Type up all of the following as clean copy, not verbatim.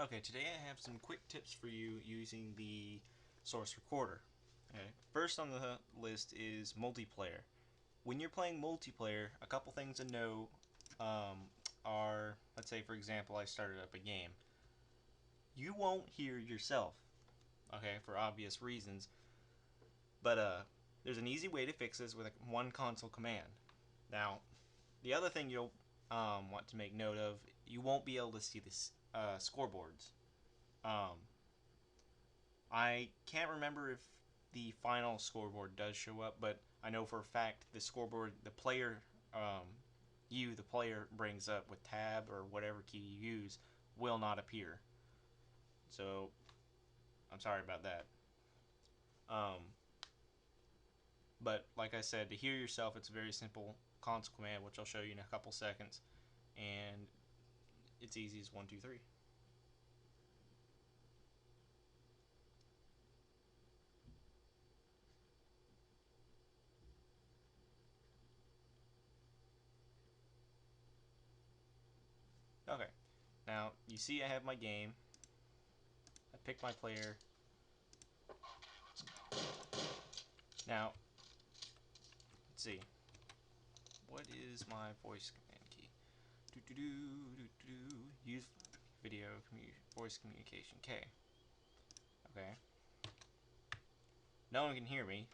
Okay, today I have some quick tips for you using the Source Recorder. Okay, first on the list is multiplayer. When you're playing multiplayer, a couple things to know are, let's say for example, I started up a game. You won't hear yourself, okay, for obvious reasons, but there's an easy way to fix this with one console command. Now, the other thing you'll want to make note of, you won't be able to see the scoreboards. Um, I can't remember if the final scoreboard does show up, but I know for a fact the scoreboard, the player, the player brings up with tab or whatever key you use, will not appear. So I'm sorry about that. Um, but like I said, to hear yourself, it's a very simple console command, which I'll show you in a couple seconds, and it's easy as 1, 2, 3. Okay. Now you see I have my game. I pick my player. Now let's see. What is my voice command key? Do do do do do. Use video voice communication K. Okay. No one can hear me.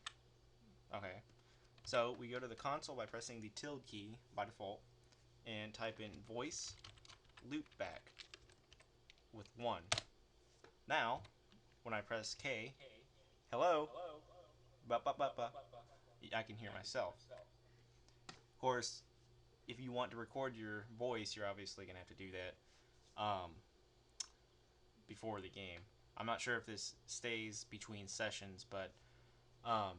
Okay. So we go to the console by pressing the tilde key by default and type in voice loopback with 1. Now, when I press K, hello, ba ba ba ba, I can hear myself. Of course, if you want to record your voice, you're obviously gonna have to do that um, before the game. I'm not sure if this stays between sessions, but um,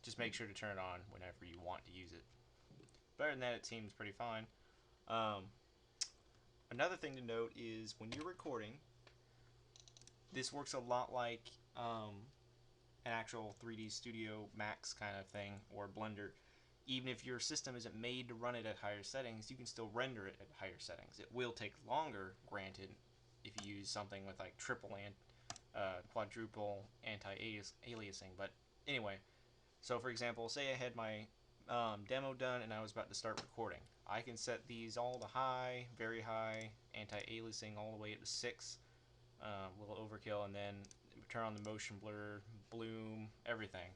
just make sure to turn it on whenever you want to use it. Better than that, it seems pretty fine. Um, Another thing to note is when you're recording, this works a lot like an actual 3D Studio Max kind of thing or Blender. Even if your system isn't made to run it at higher settings, you can still render it at higher settings. It will take longer, granted, if you use something with like triple and quadruple anti-aliasing. But anyway, so for example, say I had my demo done and I was about to start recording. I can set these all to high, very high, anti-aliasing all the way up to 6, a little overkill, and then turn on the motion blur, bloom, everything.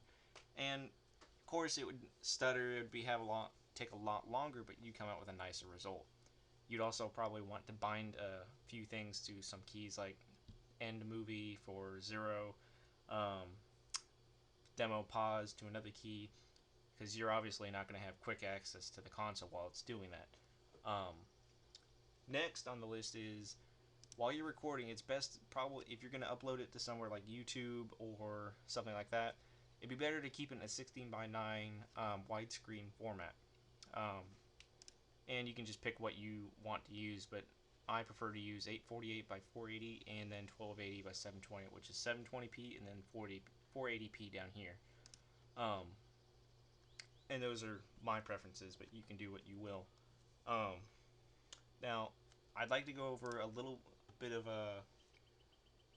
And of course, it would stutter. It would take a lot longer, but you come out with a nicer result. You'd also probably want to bind a few things to some keys like end movie for 0, um, demo pause to another key, because you're obviously not going to have quick access to the console while it's doing that. Um, Next on the list is while you're recording, it's best probably if you're going to upload it to somewhere like YouTube or something like that, it'd be better to keep it in a 16 by 9 widescreen format. Um, and you can just pick what you want to use, but I prefer to use 848 by 480 and then 1280 by 720, which is 720p and then 480p down here. Um, and those are my preferences, but you can do what you will. Um, Now, I'd like to go over a little bit of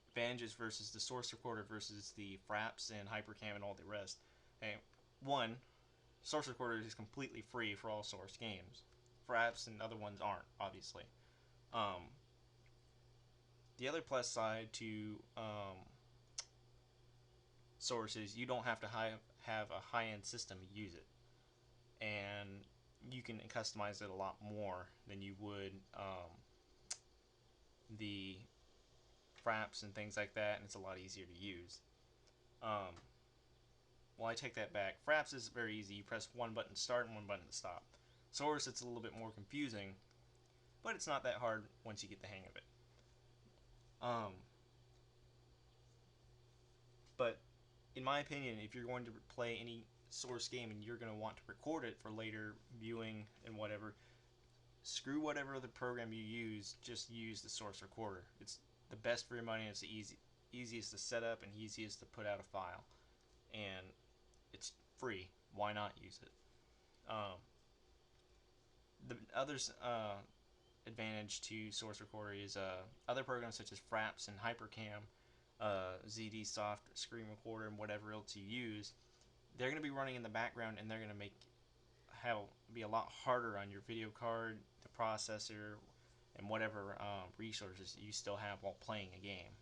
advantages versus the source recorder versus the Fraps and Hypercam and all the rest. Okay, one, source recorder is completely free for all source games. Fraps and other ones aren't, obviously. Um, the other plus side to source is you don't have to have a high-end system to use it, and you can customize it a lot more than you would the fraps and things like that, and it's a lot easier to use. Um, well, I take that back. Fraps is very easy. You press one button to start and one button to stop. Source, it's a little bit more confusing, but it's not that hard once you get the hang of it. Um, but in my opinion, if you're going to play any source game and you're going to want to record it for later viewing and whatever, screw whatever other program you use. Just use the source recorder. It's the best for your money. It's the easiest to set up and easiest to put out a file, and it's free. Why not use it? Um, the others, advantage to Source Recorder is other programs such as Fraps and Hypercam, ZD Soft, Screen Recorder, and whatever else you use. They're going to be running in the background, and they're going to make be a lot harder on your video card, the processor, and whatever resources you still have while playing a game.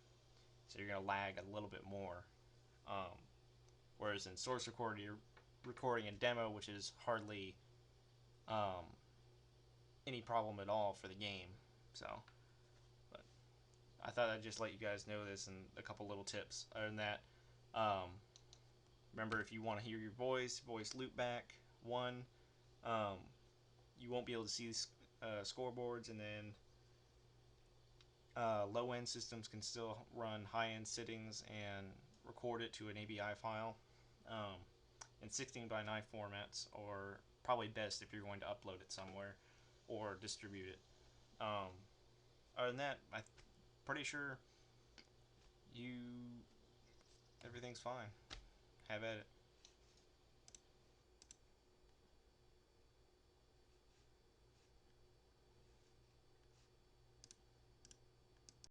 So you're going to lag a little bit more. Whereas in Source Recorder, you're recording a demo, which is hardly any problem at all for the game. So, but I thought I'd just let you guys know this and a couple little tips. Other than that, remember, if you want to hear your voice loopback 1. You won't be able to see scoreboards, and then low-end systems can still run high-end settings and record it to an AVI file. And 16:9 formats are probably best if you're going to upload it somewhere or distribute it. Other than that, I'm pretty sure everything's fine. Have at it.